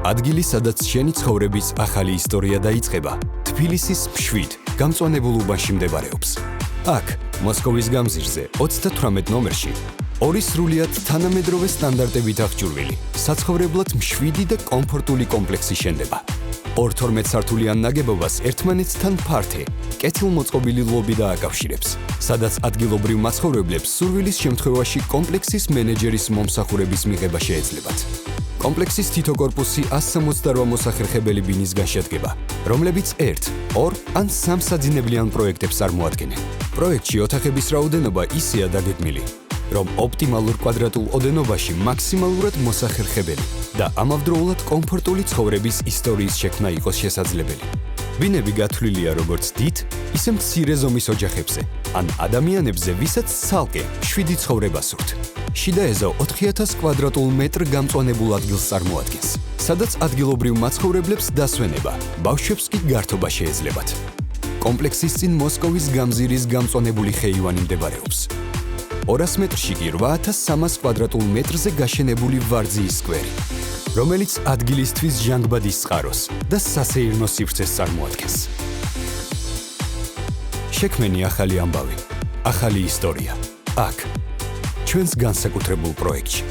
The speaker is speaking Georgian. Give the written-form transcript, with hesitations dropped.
ადგილი, სადაც შენი ცხოვრების ახალი ისტორია დაიწყება, თბილისის მშვიდ, გამწვანებულ უბანში მდებარეობს. აქ, მოსკოვის გამზირზე, 38 ნომერში, ორი სრულიად თანამედროვე სტანდარტებით აღჭურვილი, საცხოვრებლად მშვიდი და კომფორტული კომპლექსი შენდება. 12 სართულიან ნაგებობას ერთმანეთთან ფართე, კეთილმოწყობილი ლობი დააკავშირებს, სადაც ადგილობრივ მაცხოვრებლებს სურვილის შემთხვევაში კომპლექსის მენეჯერის მომსახურების მიღება შეეძლებათ. კომპლექსის თითო კორპუსი 168 მოსახერხებელი ბინისგან შედგება, რომლებიც 1, 2 ან 3 საძინებლიან პროექტებს წარმოადგენენ. პროექტში ოთახების რაოდენობა ისეა დაგეგმილი, რომ ოპტიმალურ კვადრატულ ოდენობაში მაქსიმალურად მოსახერხებელი და ამავდროულად კომფორტული ცხოვრების ისტორიის შექმნა იყოს შესაძლებელი. ბინები გათვლილია როგორც დიდ, ისე მცირე ზომის ოჯახებზე, ან ადამიანებზე, ვისაც ცალკე მშვიდი ცხოვრება სურთ. შიდა ეზო 4000 კვადრატულ მეტრ გამწვანებულ ადგილს წარმოადგენს, სადაც ადგილობრივ მაცხოვრებლებს დასვენება, ბავშვებს კი გართობა შეეძლებათ. კომპლექსის წინ მოსკოვის გამზირის გამწვანებული ხეივანი მდებარეობს. 200 მეტრში კი 8300 კვადრატულ მეტრზე გაშენებული ვარძიის სკვერი, რომელიც ადგილისთვის ჟანგბადის წყაროს და სასეირნო სივრცეს წარმოადგენს. შექმენი ახალი ამბავი, ახალი ისტორია. აქ, ჩვენს განსაკუთრებულ პროექტში.